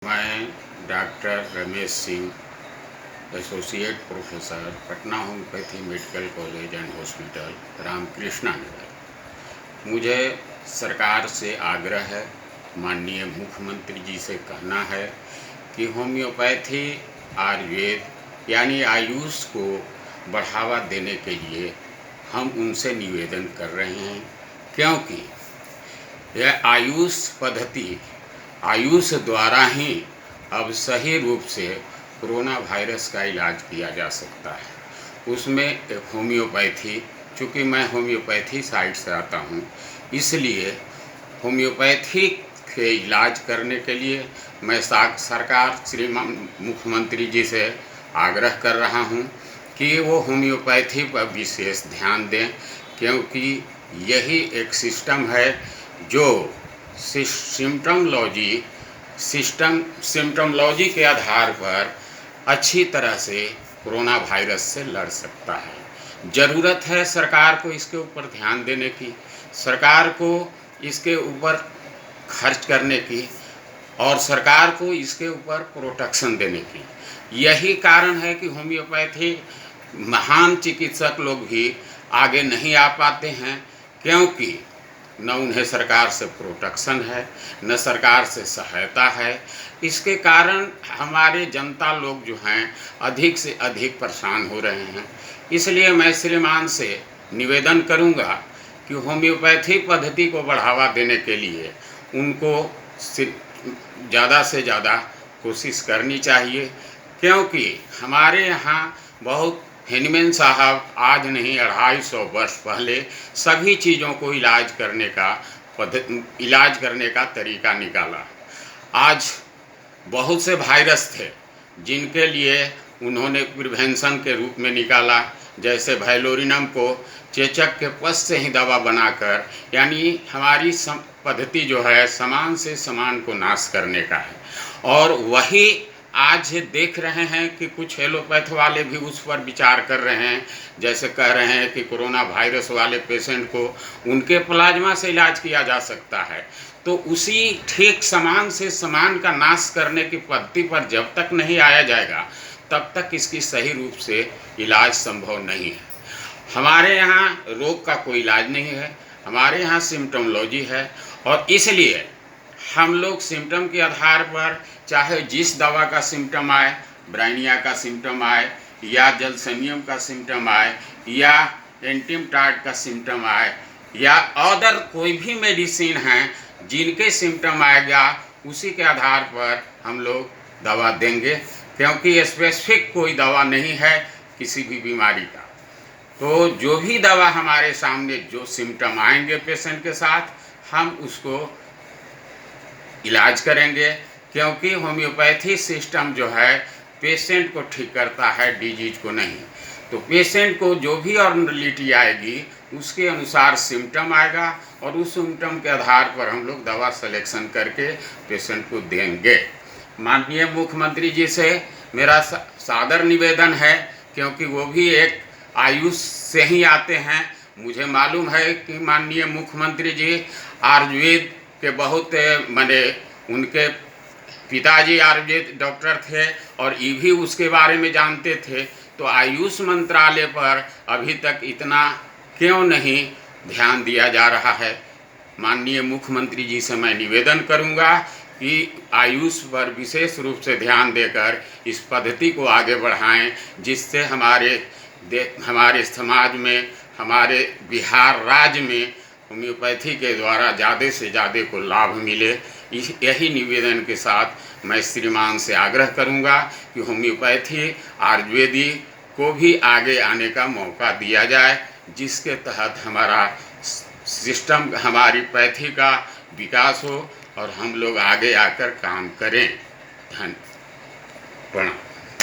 मैं doctor Ramesh Singh, associate professor, Patna homeopathy medical college and hospital, Ramakrishna Nagar. मुझे सरकार से आग्रह है, माननीय मुख्यमंत्री जी से कहना है कि होम्योपैथी आयुर्वेद यानी आयुष को बढ़ावा देने के लिए हम उनसे निवेदन कर रहे हैं, क्योंकि यह आयुष पद्धति आयुष द्वारा ही अब सही रूप से कोरोना वायरस का इलाज किया जा सकता है। उसमें एक होम्योपैथी, चूँकि मैं होम्योपैथी साइड से आता हूँ, इसलिए होम्योपैथी के इलाज करने के लिए मैं सरकार श्रीमान मुख्यमंत्री जी से आग्रह कर रहा हूँ कि वो होम्योपैथी पर विशेष ध्यान दें, क्योंकि यही एक सिस्टम है जो सिम्टमोलॉजी के आधार पर अच्छी तरह से कोरोना वायरस से लड़ सकता है। ज़रूरत है सरकार को इसके ऊपर ध्यान देने की, सरकार को इसके ऊपर खर्च करने की और सरकार को इसके ऊपर प्रोटेक्शन देने की। यही कारण है कि होम्योपैथी महान चिकित्सक लोग भी आगे नहीं आ पाते हैं, क्योंकि न उन्हें सरकार से प्रोटेक्शन है, न सरकार से सहायता है। इसके कारण हमारे जनता लोग जो हैं अधिक से अधिक परेशान हो रहे हैं। इसलिए मैं श्रीमान से निवेदन करूंगा कि होम्योपैथी पद्धति को बढ़ावा देने के लिए उनको ज़्यादा से ज़्यादा कोशिश करनी चाहिए, क्योंकि हमारे यहाँ बहुत हेनीमैन साहब आज नहीं 250 वर्ष पहले सभी चीज़ों को इलाज करने का तरीका निकाला। आज बहुत से वायरस थे जिनके लिए उन्होंने प्रिवेंशन के रूप में निकाला, जैसे वायलोरिनम को चेचक के पस से ही दवा बनाकर, यानी हमारी पद्धति जो है समान से समान को नाश करने का है। और वही आज देख रहे हैं कि कुछ एलोपैथ वाले भी उस पर विचार कर रहे हैं, जैसे कह रहे हैं कि कोरोना वायरस वाले पेशेंट को उनके प्लाज्मा से इलाज किया जा सकता है। तो उसी ठीक समान से समान का नाश करने की पद्धति पर जब तक नहीं आया जाएगा तब तक इसकी सही रूप से इलाज संभव नहीं है। हमारे यहाँ रोग का कोई इलाज नहीं है, हमारे यहाँ सिम्टोमोलॉजी है, और इसलिए हम लोग सिम्टम के आधार पर, चाहे जिस दवा का सिम्टम आए, ब्राइनिया का सिम्टम आए या जलसेनियम का सिम्टम आए या एंटीमटाड का सिम्टम आए या अदर कोई भी मेडिसिन हैं जिनके सिम्टम आएगा, उसी के आधार पर हम लोग दवा देंगे, क्योंकि स्पेसिफिक कोई दवा नहीं है किसी भी बीमारी का। तो जो भी दवा हमारे सामने जो सिम्टम आएंगे पेशेंट के साथ, हम उसको इलाज करेंगे, क्योंकि होम्योपैथी सिस्टम जो है पेशेंट को ठीक करता है, डिजीज को नहीं। तो पेशेंट को जो भी ऑर्डिनलिटी आएगी उसके अनुसार सिम्टम आएगा और उस सिम्टम के आधार पर हम लोग दवा सिलेक्शन करके पेशेंट को देंगे। माननीय मुख्यमंत्री जी से मेरा सादर निवेदन है, क्योंकि वो भी एक आयुष से ही आते हैं। मुझे मालूम है कि माननीय मुख्यमंत्री जी आयुर्वेद के बहुत माने उनके पिताजी आयुर्वेद डॉक्टर थे और ये भी उसके बारे में जानते थे। तो आयुष मंत्रालय पर अभी तक इतना क्यों नहीं ध्यान दिया जा रहा है? माननीय मुख्यमंत्री जी से मैं निवेदन करूंगा कि आयुष पर विशेष रूप से ध्यान देकर इस पद्धति को आगे बढ़ाएं, जिससे हमारे समाज में, हमारे बिहार राज्य में होम्योपैथी के द्वारा ज़्यादा से ज़्यादा को लाभ मिले। यही निवेदन के साथ मैं श्रीमान से आग्रह करूंगा कि होम्योपैथी आयुर्वेदी को भी आगे आने का मौका दिया जाए, जिसके तहत हमारा सिस्टम, हमारी पैथी का विकास हो और हम लोग आगे आकर काम करें। धन्यवाद। प्रणाम।